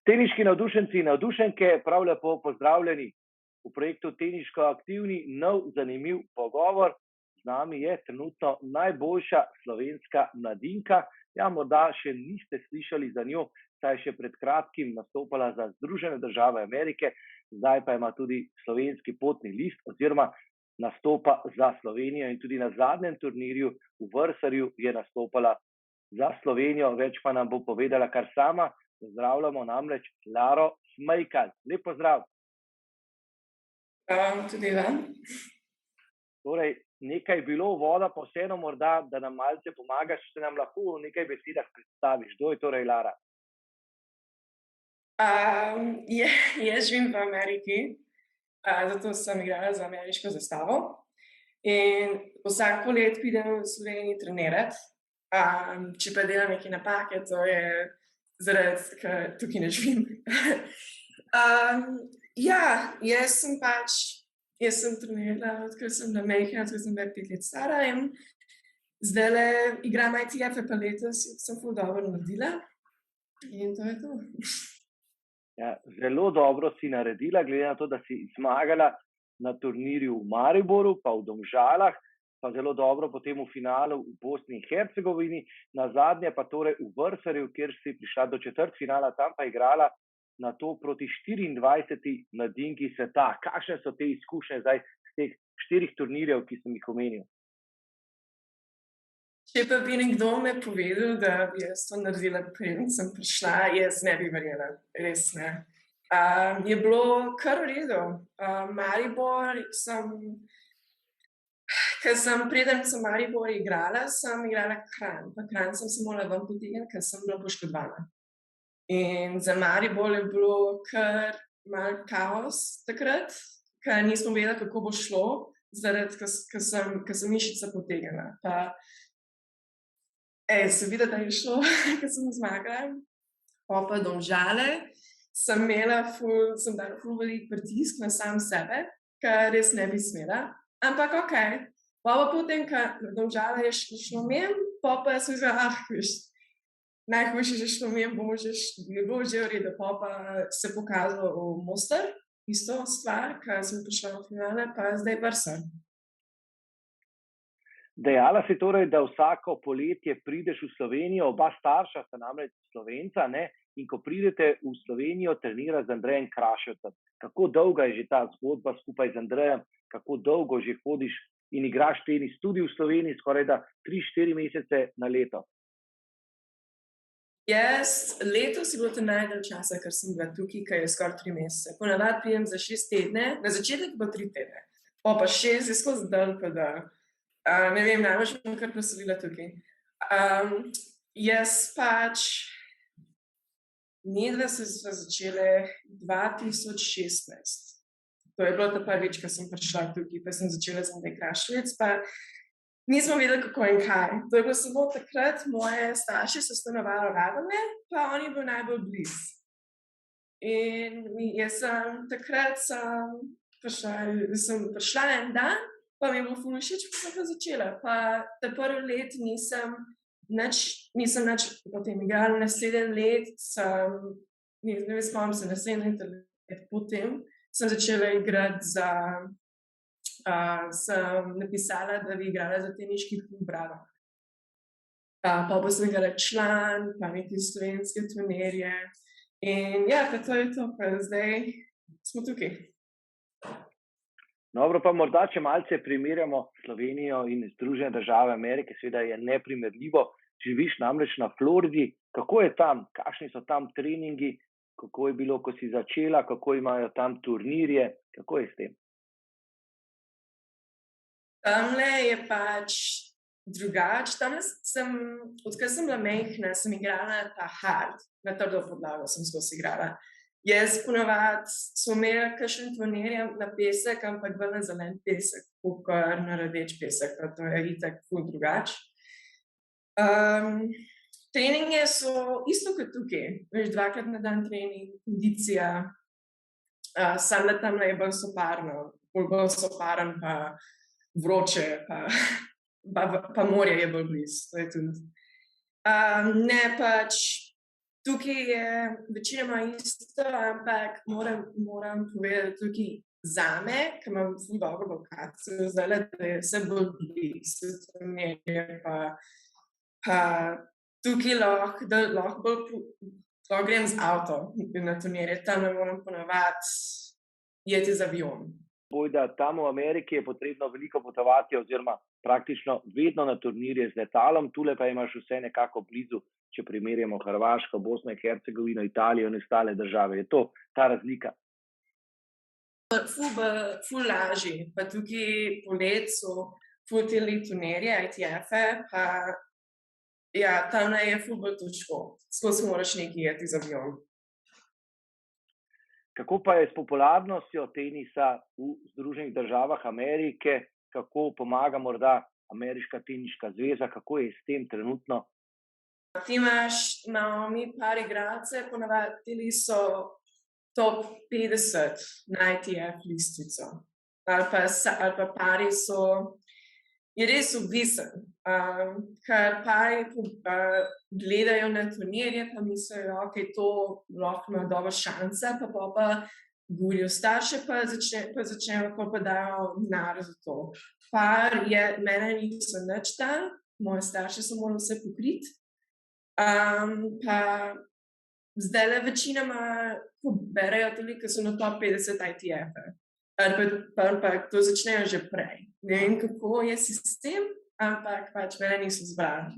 Teniški navdušenci in navdušenke, prav lepo pozdravljeni v projektu Teniško aktivni, nov zanimiv pogovor. Z nami je trenutno najboljša slovenska mladinka. Ja, morda še niste slišali za njo, saj je še pred kratkim nastopala za Združene države Amerike, zdaj pa ima tudi slovenski potni list oziroma nastopa za Slovenijo in tudi na zadnjem turnirju v Vrsarju je nastopala za Slovenijo, več pa nam bo povedala kar sama. Pozdravljamo namreč Laro Smejkal. Lep pozdrav. Tudi vam. Torej, nekaj bilo voda, pa vseeno morda, da nam malce pomagaš, če nam lahko v nekaj besedah predstaviš. Kdo je torej Lara? Jaz živim v Ameriki, zato sem igrala za ameriško zastavo. In vsako let pridem v Sloveniji trenirati. Če pa delam neke napake, to je zaradi, ker tukaj ne živim. Jaz sem trenirala, odkar sem bila majhna, odkar sem bila 5 let stara in zdajle igram ITF-e, pa letos sem ful dobro naredila in to je to. Ja, zelo dobro si naredila, glede na to, da si zmagala na turnirju v Mariboru, pa v Domžalah, pa zelo dobro potem v finalu v Bosni in Hercegovini, nazadnje pa torej v Vrsarju, kjer si prišla do četrtfinala, tam pa igrala na to proti 24 mladinki sveta. Kakšne so te izkušnje zdaj z teh 4 turnirjev, ki sem jih omenil? Če pa bi nekdo me povedal, da bi jaz to naredila, preden sem prišla, jaz ne bi verjela, res ne. Je bilo kar v redu. Maribor preden sem Maribor igrala, sem igrala Kranj. Pa Kranj sem se morala ven potegniti, ker sem bila poškodovana. In za Maribor je bilo kar malo kaos takrat, ker nismo vedeli, kako bo šlo, zaradi, ker sem mišica potegnila. Se vidi, da je šlo, ker sem zmagala. Pa Domžale sem dala ful velik pritisk na sam sebe, ker res ne bi smela. Ampak okej. Pa potem, ker Domžale je šlo mimo, pa sem izgledala, najhujše že šlo mimo, bo že v redu. Pa se pokazalo v Mostar, isto stvar, ker sem prišla v finale, pa zdaj Vrsar. Dejala si torej, da vsako poletje prideš v Slovenijo, oba starša sta namreč Slovenca, ne? In ko pridete v Slovenijo, trenira z Andrejem Kraševcem. Kako dolga je že ta zgodba skupaj z Andrejem, kako dolgo že hodiš in igraš tenis tudi v Sloveniji, skoraj da 3-4 mesece na leto? Letos je bilo to najdalj časa, ker sem bila tukaj, ker je skoraj 3 mesece. Ponavadi pridem za 6 tedne, na začetek pa 3 tedne. Pa 6 je skozi dan, pa da. Ne vem, najbolj bom kar preselila tukaj. Midva se sva začele 2016. To je bilo ta prvič, ko sem prišla tukaj, pa sem začela z Andrej Kraševec, pa nismo vedeli, kako in kaj. To je bilo samo takrat, moje starši so stanovali v Radomlje, pa on je bil najbolj blizu. In jaz sem takrat prišla en dan, pa mi je bilo ful všeč, pa sem pa začela. Pa ta prvi let nisem nič potem igrala, naslednji let ne spomnim se, naslednji let potem sem začela igrati sem napisala, da bi igrala za teniški klub Bravo. Pa sem igrala član, pa neki slovenske turnirje. In pa to je to, pa zdaj smo tukaj. Dobro, pa morda, če malce primerjamo Slovenijo in Združene države Amerike, seveda je neprimerljivo. Živiš namreč na Floridi. Kako je tam? Kakšni so tam treningi? Kako je bilo, ko si začela? Kako imajo tam turnirje? Kako je s tem? Tamle je drugače. Tamle odkar sem bila majhna, sem igrala ta hard, na trdo podlago sem skozi igrala. Jaz ponavadi smo imeli kakšen turnir na pesek, ampak bolj na zelen pesek, kakor na rdeč pesek, to je itak ful drugače. Treninge so isto kot tukaj, veš, 2-krat na dan trening, kondicija, samo da tamle je bolj soparen, pa vroče, pa morje je bolj blizu, to je tudi. tukaj je večinoma isto, ampak moram povedati tukaj zame, ki imam ful dobro lokacijo, zdajle, da je vse bolj blizu turnirje, pa tukaj lahko grem z avtom na turnirje, tam ne moram ponavadi jeti z avion. Bojda, tam v Ameriki je potrebno veliko potovati oziroma praktično vedno na turnirje z letalom, tule pa imaš vse nekako blizu, če primerjamo Hrvaško, Bosno in Hercegovino, Italijo in ostale države. Je to ta razlika? Ful lažji, pa tukaj polet so ful teli turnirje, ITF-e, pa ja, tam je ful bolj težko. Skozi moraš nekaj jeti z avion. Kako pa je s popularnostjo tenisa v Združenih državah Amerike? Kako pomaga morda Ameriška teniška zveza? Kako je s tem trenutno? Ti imamo mi par igralce, ponavadi so top 50 na ITF listico. Ali pa pari so, je res odvisen, ker pari gledajo na turnirje, pa mislijo, ok, to lahko ima dobra šansa, pa govorijo starše, pa začnejo pa dajo denar za to. Par je, mene niso nič dal, moje starše so morali vse pokriti, pa zdajle večinoma poberajo tudi, ki so na top 50 ITF-e. Pa to začnejo že prej. Ne vem, kako je sistem, ampak pač mene niso zbrali.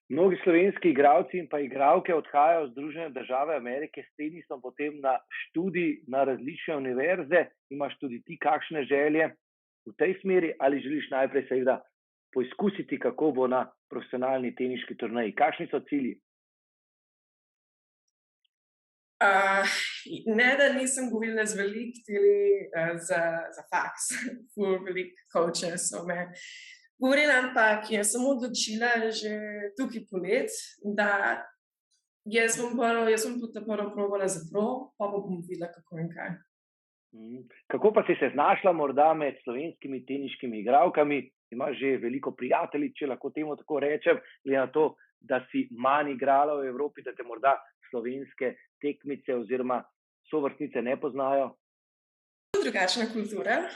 Mnogi slovenski igralci in pa igralke odhajajo v Združene države Amerike s tenisom potem na študij na različne univerze. Imaš tudi ti kakšne želje v tej smeri ali želiš najprej seveda poizkusiti, kako bo na profesionalni teniški turneji? Kakšni so cilji? Ne, da nisem govorila z za faks, ful veliko coache so me govorila, ampak jaz sem odločila že tukaj polet, da jaz bom prvo probala za pro, pa bom videla, kako in kaj. Kako pa si se znašla morda med slovenskimi teniškimi igralkami? Imaš že veliko prijateljic, če lahko temu tako rečem, glede na to, da si manj igrala v Evropi, da te morda slovenske tekmice oziroma sovrstnice ne poznajo? Drugačna kultura.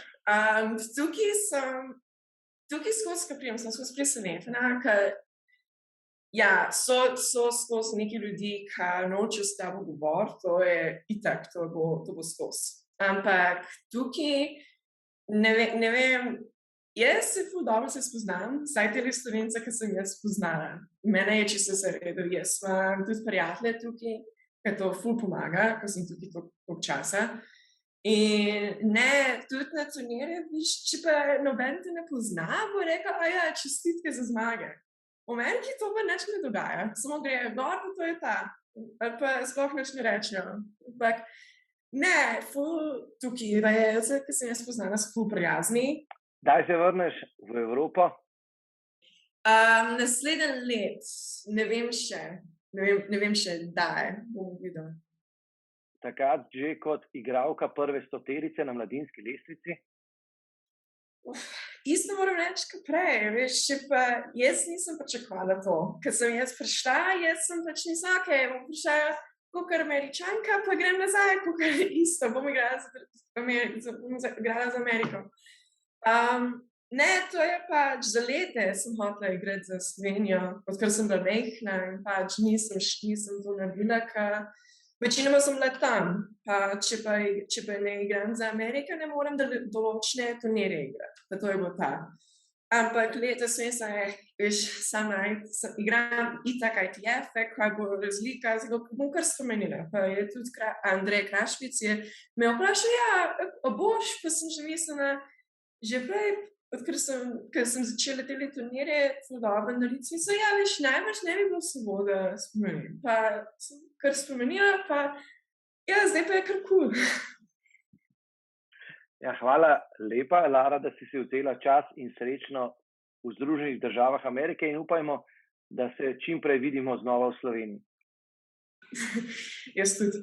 Tukaj sem skozi presenečena, ker ja, so skozi neki ljudi, ki nočejo s tabo govoriti, to je itak, to bo skozi. Ampak tukaj, ne vem, jaz se ful dobro spoznam, saj tele Slovence, ki sem jaz spoznala. Mene je čisto vse redo, jaz imam tudi prijatelje tukaj, ki to ful pomaga, ko sem tukaj toliko časa. In ne, tudi na turnirje, če pa noben te ne pozna, bo rekel, ja, čestitke za zmage. V Ameriki to pa nič ne dogaja, samo grejo gor, pa to je ta. Ali pa sploh nič ne rečejo. Ampak ne, ful tukaj, vse, ki sem jaz spoznala, so ful prijazni. Kdaj se vrneš v Evropo? Naslednji let, ne vem še, kdaj bom videla. Takrat že kot igralka prve stoterice na mladinski lestvici? Isto moram reči, kot prej, veš, če pa jaz nisem pričakovala to. Ker sem jaz prišla, jaz sem pač nisem, okej, bom prišla kakor Američanka, pa grem nazaj, kakor isto, bom igrala z Ameriko. Ne, to je pač za lete sem hotela igrati za Slovenijo, odkar sem bila majhna in pač nisem to naredila, ker večinoma sem bila tam, pa če pa ne igram za Ameriko, ne morem določene turnirje igrati, pa to je bilo ta. Ampak letos igram itak ITF, kaj bo razlika, bom kar spremenila. Pa je tudi Andrej Krašvic je me vprašal, ja, boš, pa sem že mislila, že prej, ker sem začela tele turnirje, ful dobro narediti, sem ja, veš, najbrž ne bi bilo samo, da spremenim. Pa sem kar spremenila, pa ja, zdaj pa je kar cool. Ja, hvala lepa, Lara, da si vzela čas in srečno v Združenih državah Amerike in upajmo, da se čim prej vidimo znova v Sloveniji. Jaz tudi.